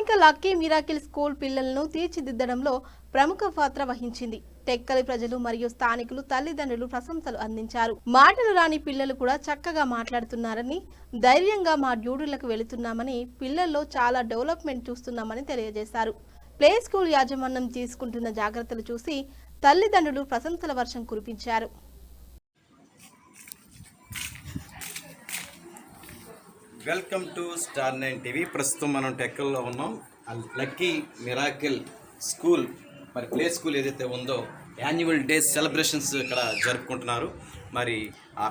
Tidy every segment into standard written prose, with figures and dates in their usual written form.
స్థానిక lucky miracle school పిల్లలను తీర్చిదిద్దడంలో ప్రముఖ పాత్ర వహించింది. టెక్కలి ప్రజలు మరియు స్థానికులు తల్లిదండ్రులు ప్రశంసలు అందించారు. మాటలు రాని పిల్లలు కూడా చక్కగా మాట్లాడుతున్నారని, ధైర్యంగా మా డ్యూటీలకు వెళుతున్నామని, పిల్లల్లో చాలా డెవలప్మెంట్ చూస్తున్నామని తెలియజేశారు. ప్లే స్కూల్ యాజమాన్యం తీసుకుంటున్న జాగ్రత్తలు చూసి తల్లిదండ్రులు ప్రశంసల వర్షం కురిపించారు. Welcome to star 9 TV. ప్రస్తుతం మనం టెక్కల్లో ఉన్నాం. లక్కీ మిరాకిల్ స్కూల్ మరి ప్లే స్కూల్ ఏదైతే ఉందో యాన్యువల్ డే సెలబ్రేషన్స్ ఇక్కడ జరుపుకుంటున్నారు. మరి ఆ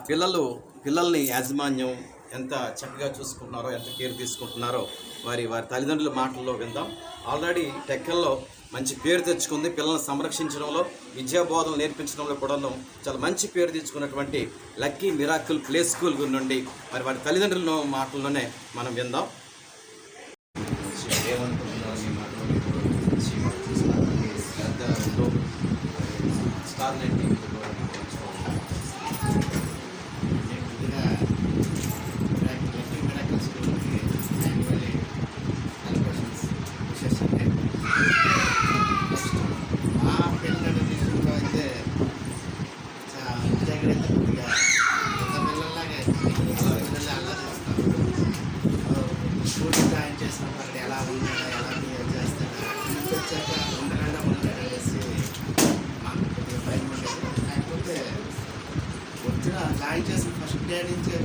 పిల్లల్ని యాజమాన్యం ఎంత చక్కగా చూసుకుంటున్నారో, ఎంత కేర్ తీసుకుంటున్నారో వారి తల్లిదండ్రుల మాటల్లో విందాం. ఆల్రెడీ టెక్కల్లో మంచి పేరు తెచ్చుకుంది. పిల్లల్ని సంరక్షించడంలో, విద్యాబోధన నేర్పించడంలో కూడాను చాలా మంచి పేరు తెచ్చుకున్నటువంటి లక్కీ మిరాకిల్ ప్లే స్కూల్ నుండి మరి వారి తల్లిదండ్రుల మాటల్లోనే మనం విందాం. స్టార్ 9 ఎలా ఉన్నాడా, ఎలా బిహేవ్ చేస్తాడా, ఇంటికి వచ్చాక ఉండకుండా అనేసి మాకు కొద్దిగా భయం ఉండేది. కాకపోతే వచ్చిన జాయిన్ చేసిన ఫస్ట్ డే నుంచి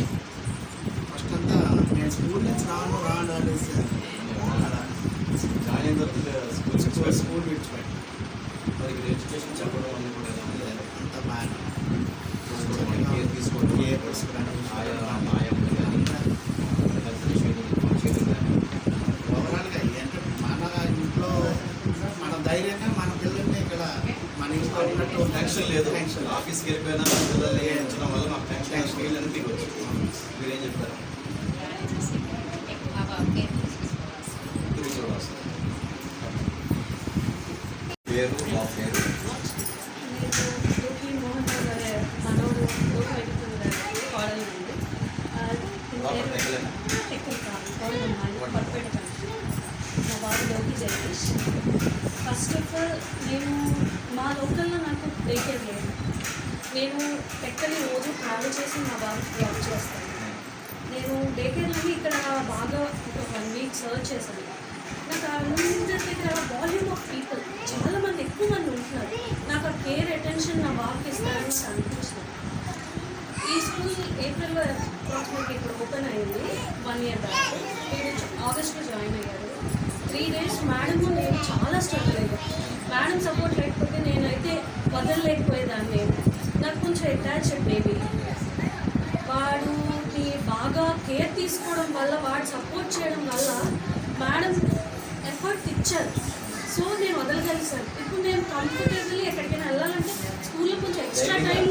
ఫస్ట్ అంతా నేను స్కూల్ నుంచి రాను అనేసి జాయిన్ స్కూల్ విడిచిపెట్టి మరి ఎడ్యుకేషన్ చెప్పడం అన్నీ కూడా అంత బాగా కేర్ తీసుకోవడం, ఓవరాల్గా ఏంటంటే మన ఇంట్లో మన ధైర్యంగా మన పిల్లల్ని ఇక్కడ మన ఇంట్లో ఉన్నట్టు టెన్షన్ లేదు. టెన్షన్ ఆఫీస్కి వెళ్ళిపోయినా పిల్లల్ని ఉంచడం వల్ల మాకు టెన్షన్ ఫీల్ అని మీకు వచ్చింది. మీరేం చెప్తారు? పేరు మా పేరు ఫస్ట్ ఆఫ్ ఆల్ మా లోకల్లో నాకు డేకేర్ లేదు. నేను టెక్కలి రోజు ట్రావెల్ చేసి మా బాబుకి డ్రాప్ చేస్తాను. నేను డేకేర్లోని ఇక్కడ బాగా ఒక 1 వీక్ సర్చ్ చేశాను. నాకు ఆ రూమ్ దగ్గర వాల్యూమ్ ఆఫ్ పీపుల్ చాలామంది, ఎక్కువ మంది ఉంటున్నారు. నాకు ఆ కేర్ అటెన్షన్ నా బాబుకి ఇస్తారని నాకు అనిపించింది. ఈ స్కూల్ ఏప్రిల్లో అప్రాక్సిమేట్లీ ఇప్పుడు ఓపెన్ అయింది. 1 year బ్యాక్. నేను ఆగస్ట్లో జాయిన్ అయ్యారు. 3 days మేడము నేను చాలా స్ట్రగుల్ అయ్యాను. మేడం సపోర్ట్ లేకపోతే నేనైతే వదలలేకపోయేదాన్ని. నాకు కొంచెం అటాచ్డ్ బేబీ. వాడిని బాగా కేర్ తీసుకోవడం వల్ల, వాడు సపోర్ట్ చేయడం వల్ల మేడం ఎఫర్ట్ ఇచ్చారు. సో నేను వదలగలిసాను. ఇప్పుడు నేను కంఫర్టబుల్లీ ఎక్కడికైనా వెళ్ళాలంటే స్కూల్లో కొంచెం ఎక్స్ట్రా టైం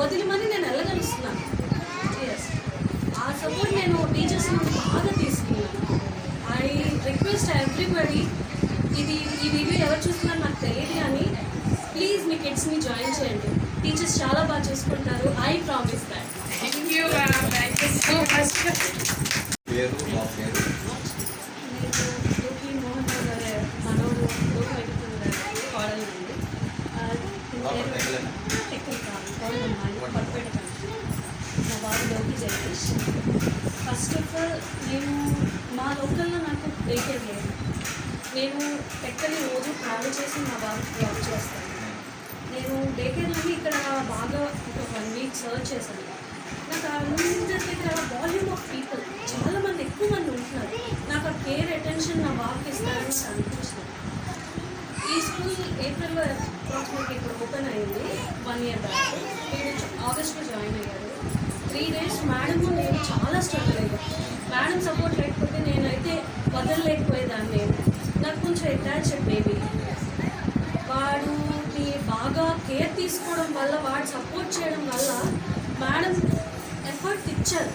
వదిలిమని నేను వెళ్ళగలుస్తున్నాను. ఎస్, ఆ సపోర్ట్ నేను టీచర్స్ నుండి బాగా తీసుకున్నాను. ఐ రిక్వెస్ట్ ఎవ్రీబడి, ఈ వీడియో ఎవరు చూస్తున్నారో నాకు తెలియదు కానీ ప్లీజ్ మీ కిడ్స్ని జాయిన్ చేయండి. టీచర్స్ చాలా బాగా చూసుకుంటారు. I promise that. Thank you so much. పేరు మా పేరు మనోడు కోడలు పట్టుపేట కంట్రీ. మా బాబు లోకి జగదీష్. ఫస్ట్ ఆఫ్ ఆల్ మా లోకల్లో నాకు డేకేర్ లేదు. నేను టెక్కలి రోజు ట్రావెల్ చేసి మా బాబుకి డ్రాప్ చేస్తాను. నేను డేకేర్లోని ఇక్కడ బాగా ఒక 1 వీక్ సర్చ్ చేశాను. నాకు ఆ రూమ్ దగ్గర వాల్యూమ్ ఆఫ్ పీపుల్ చాలామంది, ఎక్కువ మంది ఉంటున్నారు. నాకు ఆ కేర్ అటెన్షన్ నా బాబుకి ఇస్తారని నాకు అనిపించింది. ఈ స్కూల్ ఏప్రిల్లో అప్రాక్సిమేట్లీ ఇప్పుడు ఓపెన్ అయింది. 1 year బ్యాక్. నేను ఆగస్ట్లో జాయిన్ అయ్యారు. 3 days మేడము నేను చాలా స్ట్రగుల్ అయ్యాను. మేడం సపోర్ట్ లేకపోతే నేనైతే వదలలేకపోయేదాన్ని. నాకు కొంచెం అటాచ్డ్ బేబీ. వాడిని బాగా కేర్ తీసుకోవడం వల్ల, వాడు సపోర్ట్ చేయడం వల్ల మేడం ఎఫర్ట్ ఇచ్చారు.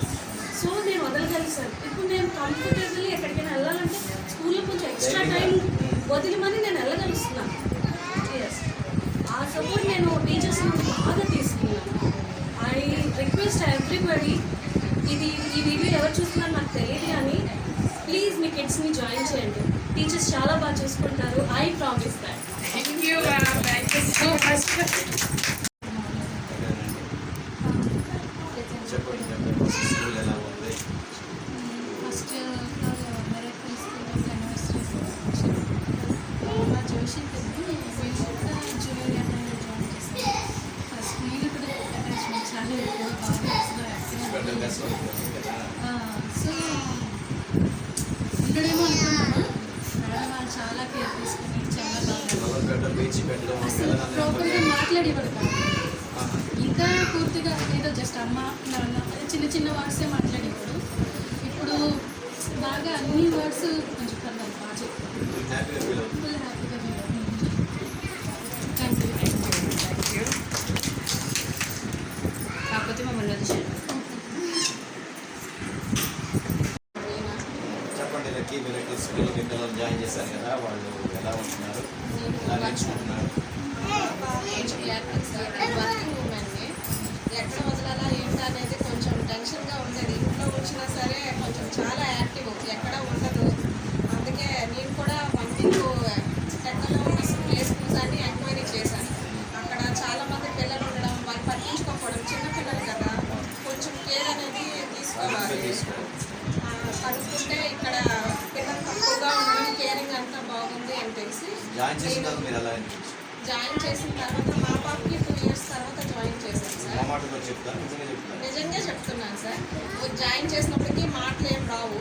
సో నేను వదలగలిసాను. ఇప్పుడు నేను కంఫర్టబుల్లీ ఎక్కడికైనా వెళ్ళాలంటే స్కూల్లో కొంచెం ఎక్స్ట్రా టైం వదిలిమని నేను వెళ్ళగలుస్తున్నాను. ఎస్, ఆ సపోర్ట్ నేను టీచర్స్ నుండి బాగా తీసుకున్నాను. ఐ రిక్వెస్ట్ ఎవ్రీబడి, ఈ వీడియో ఎవరు చూస్తున్నారో నాకు తెలియదు కానీ ప్లీజ్ మీ కిడ్స్ని జాయిన్ చేయండి. టీచర్స్ చాలా బాగా చూసుకుంటారు. I promise that. Thank you, ma'am. Thank you so much. చెప్పండి స్కూల్ ఎలా ఉంది? ఫస్ట్ మెరకల్ స్కూల్ యూనివర్సిటీ మా జోషి పెద్ద వీళ్ళు కూడా జూనియర్ జాయిన్ చేశారు. ఫస్ట్ వీళ్ళు కూడా అటాచ్మెంట్ చాలా ఎక్కువ స్పెషల్ క్లాస్ సో ఇక్కడేమో అనుకున్నాము మేడం వాళ్ళు చాలా కేర్ తీసుకుని చాలా బాగా బీచ్ పెట్టడం అసలు ప్రాపర్గా మాట్లాడేవాడు కాదు. ఇంకా పూర్తిగా ఏదో జస్ట్ అమ్మ నాన్న చిన్న చిన్న వర్డ్సే మాట్లాడేవాడు. ఇప్పుడు బాగా అన్ని వర్డ్స్ కొంచెం పర్లేదు బాగా చెప్తాను. హ్యాపీగా ఫీల్ అవుతుంది. ఫుల్ హ్యాపీగా థ్యాంక్ యూ. కాకపోతే మమ్మల్ని వచ్చారు. చెప్పండి లక్కీ మీరు స్కూల్ పిల్లలు జాయిన్ చేశారు కదా, వాళ్ళు ఎలా ఉంటున్నారు, ఎలా నేర్చుకుంటున్నారు? వర్కింగ్ ఉమెన్ని ఎక్కడ వదలాలా ఏంటా అనేది కొంచెం టెన్షన్గా ఉండేది. ఇంట్లో వచ్చినా సరే కొంచెం చాలా యాక్టివ్, ఎక్కడ ఉండదు. అందుకే నేను కూడా 1 వీక్ టెక్కల్లో ఉన్న ప్లే స్కూల్స్ అన్ని ఎంక్వైరీ చేశాను. అక్కడ చాలామంది పిల్లలు ఉండడం, వాళ్ళు పట్టించుకోకపోవడం, చిన్నపిల్లలు కదా కొంచెం కేర్ అనేది తీసుకోవాలి. కనుక్కుంటే ఇక్కడ పిల్లలు తక్కువగా ఉండడం, కేరింగ్ అంతా బాగుంది అని తెలిసి జాయిన్ చేసిన తర్వాత మీరు ఎలా అనిపించింది? జాయిన్ చేసిన తర్వాత మా పాపకి 2 years తర్వాత జాయిన్ చేశాను మా సార్. మాటలో చెప్తాను, నిజంగా చెప్తాను. నిజంగా చెప్తున్నాను సార్. జాయిన్ చేసినప్పటికీ మాటలు ఏం రావు.